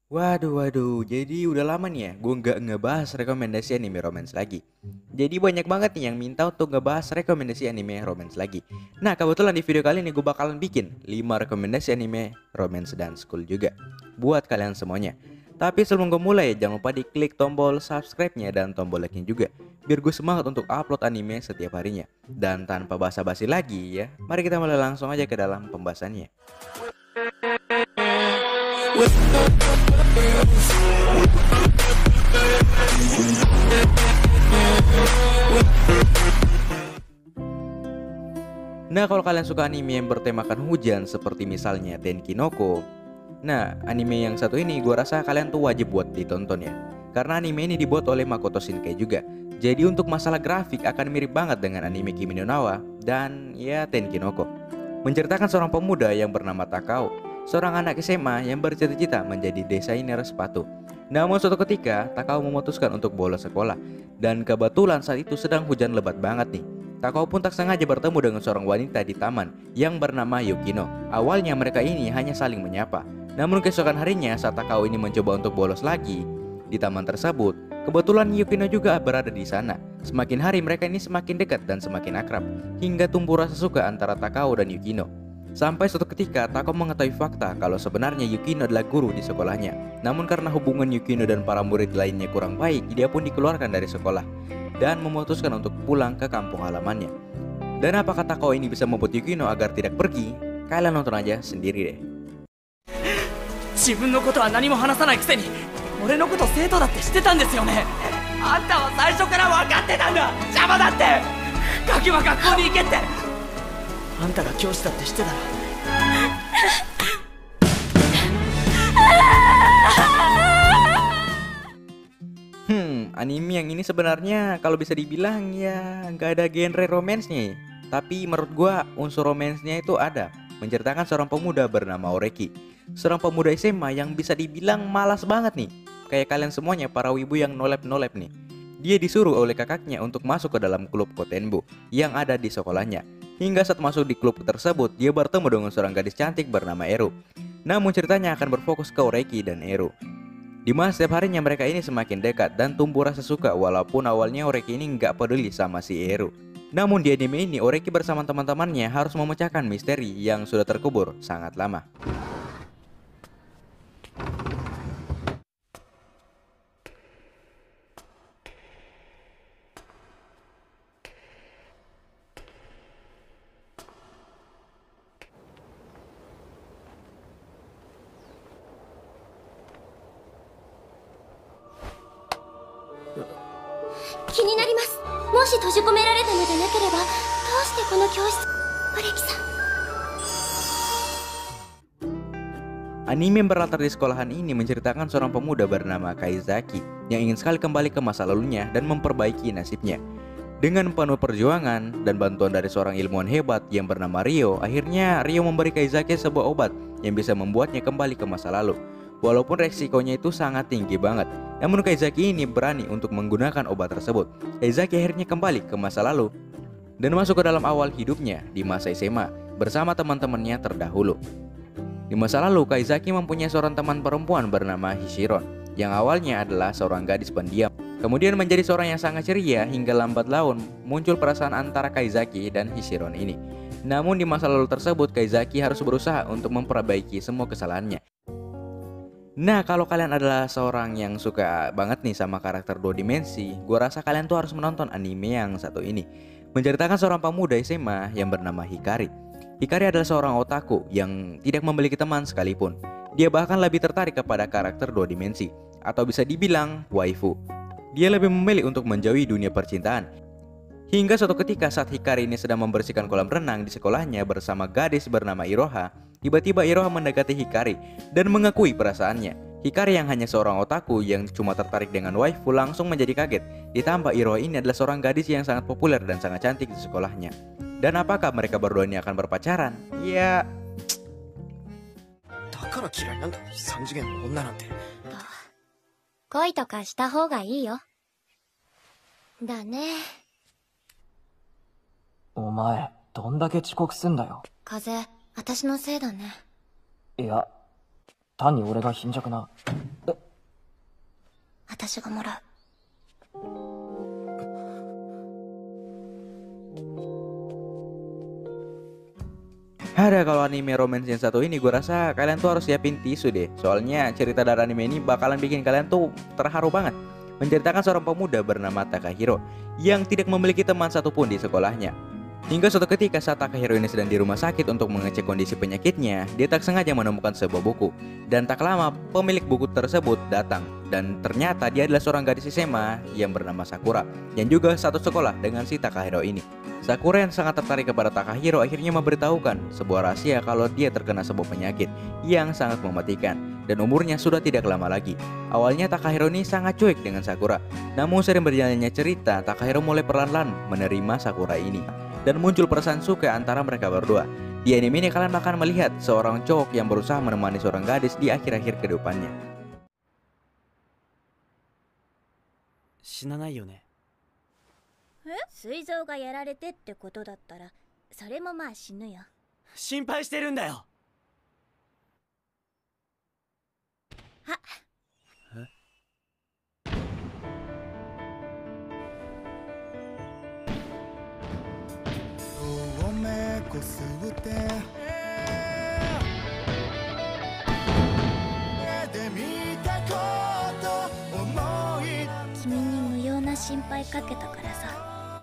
Waduh, jadi udah lama nih ya gue nggak ngebahas rekomendasi anime romance lagi. Jadi banyak banget nih yang minta untuk ngebahas rekomendasi anime romance lagi. Nah kebetulan di video kali ini gue bakalan bikin 5 rekomendasi anime romance dan school juga buat kalian semuanya. Tapi sebelum gue mulai jangan lupa diklik tombol subscribe-nya dan tombol like-nya juga, biar gue semangat untuk upload anime setiap harinya. Dan tanpa basa-basi lagi ya, mari kita mulai langsung aja ke dalam pembahasannya. Nah kalau kalian suka anime yang bertemakan hujan seperti misalnya Tenkinoko, nah anime yang satu ini gue rasa kalian tuh wajib buat ditonton ya. Karena anime ini dibuat oleh Makoto Shinkai juga. Jadi untuk masalah grafik akan mirip banget dengan anime Kimi no Na wa dan ya Tenkinoko. Menceritakan seorang pemuda yang bernama Takao, seorang anak SMA yang bercita-cita menjadi desainer sepatu. Namun suatu ketika Takao memutuskan untuk bolos sekolah. Dan kebetulan saat itu sedang hujan lebat banget nih. Takao pun tak sengaja bertemu dengan seorang wanita di taman yang bernama Yukino. Awalnya mereka ini hanya saling menyapa. Namun keesokan harinya saat Takao ini mencoba untuk bolos lagi di taman tersebut, kebetulan Yukino juga berada di sana. Semakin hari mereka ini semakin dekat dan semakin akrab, hingga tumbuh rasa suka antara Takao dan Yukino. Sampai suatu ketika Takao mengetahui fakta kalau sebenarnya Yukino adalah guru di sekolahnya. Namun karena hubungan Yukino dan para murid lainnya kurang baik, dia pun dikeluarkan dari sekolah dan memutuskan untuk pulang ke kampung halamannya. Dan apakah Takao ini bisa membuat Yukino agar tidak pergi? Kalian nonton aja sendiri deh. 自分のことは何も話さないくせに俺のこと生徒だって知ってたんですよね。あんたは最初から分かってたんだ。邪魔だって。ガキは学校に行けって。あんたが教師だって知ってたら。Anime yang ini sebenarnya kalau bisa dibilang ya nggak ada genre romance-nya. Tapi menurut gua unsur romance-nya itu ada. Menceritakan seorang pemuda bernama Oreki, seorang pemuda SMA yang bisa dibilang malas banget nih. Kayak kalian semuanya para wibu yang nolep-nolep nih. Dia disuruh oleh kakaknya untuk masuk ke dalam klub Kotenbu yang ada di sekolahnya. Hingga saat masuk di klub tersebut, dia bertemu dengan seorang gadis cantik bernama Eru. Namun ceritanya akan berfokus ke Oreki dan Eru. Di mana setiap harinya mereka ini semakin dekat dan tumbuh rasa suka walaupun awalnya Oreki ini nggak peduli sama si Eru. Namun di anime ini Oreki bersama teman-temannya harus memecahkan misteri yang sudah terkubur sangat lama. Anime yang berlatar di sekolahan ini menceritakan seorang pemuda bernama Kaizaki yang ingin sekali kembali ke masa lalunya dan memperbaiki nasibnya. Dengan penuh perjuangan dan bantuan dari seorang ilmuwan hebat yang bernama Ryo, akhirnya Ryo memberi Kaizaki sebuah obat yang bisa membuatnya kembali ke masa lalu. Walaupun resikonya itu sangat tinggi banget, namun Kaizaki ini berani untuk menggunakan obat tersebut. Kaizaki akhirnya kembali ke masa lalu dan masuk ke dalam awal hidupnya di masa SMA bersama teman-temannya terdahulu. Di masa lalu, Kaizaki mempunyai seorang teman perempuan bernama Hishiron, yang awalnya adalah seorang gadis pendiam. Kemudian menjadi seorang yang sangat ceria hingga lambat laun muncul perasaan antara Kaizaki dan Hishiron ini. Namun di masa lalu tersebut, Kaizaki harus berusaha untuk memperbaiki semua kesalahannya. Nah, kalau kalian adalah seorang yang suka banget nih sama karakter dua dimensi, gua rasa kalian tuh harus menonton anime yang satu ini. Menceritakan seorang pemuda SMA yang bernama Hikari. Hikari adalah seorang otaku yang tidak memiliki teman sekalipun. Dia bahkan lebih tertarik kepada karakter dua dimensi, atau bisa dibilang waifu. Dia lebih memilih untuk menjauhi dunia percintaan. Hingga suatu ketika saat Hikari ini sedang membersihkan kolam renang di sekolahnya bersama gadis bernama Iroha, tiba-tiba Iroha mendekati Hikari dan mengakui perasaannya. Hikari yang hanya seorang otaku yang cuma tertarik dengan waifu langsung menjadi kaget. Ditambah Iroha ini adalah seorang gadis yang sangat populer dan sangat cantik di sekolahnya. Dan apakah mereka berdua ini akan berpacaran? Ya, だから嫌いなんだ、三次元の女なんて。恋とかした方がいいよ。だね。お前、どんだけ遅刻すんだよ。風邪、私のせいだね。いや、単に俺が貧弱な。私がもらう。 Ada kalau anime romance yang satu ini gue rasa kalian tuh harus siapin tisu deh. Soalnya cerita dari anime ini bakalan bikin kalian tuh terharu banget. Menceritakan seorang pemuda bernama Takahiro yang tidak memiliki teman satupun di sekolahnya. Hingga suatu ketika saat Takahiro ini sedang di rumah sakit untuk mengecek kondisi penyakitnya, dia tak sengaja menemukan sebuah buku. Dan tak lama pemilik buku tersebut datang. Dan ternyata dia adalah seorang gadis SMA yang bernama Sakura, yang juga satu sekolah dengan si Takahiro ini. Sakura yang sangat tertarik kepada Takahiro akhirnya memberitahukan sebuah rahasia kalau dia terkena sebuah penyakit yang sangat mematikan dan umurnya sudah tidak lama lagi. Awalnya Takahiro ini sangat cuek dengan Sakura, namun sering berjalannya cerita Takahiro mulai perlahan-lahan menerima Sakura ini dan muncul perasaan suka antara mereka berdua. Di anime ini kalian akan melihat seorang cowok yang berusaha menemani seorang gadis di akhir-akhir kehidupannya. 死なないよね。膵臓がやられてってことだったらそれもまあ死ぬよ。心配してるんだよ。は君に無用な心配かけたから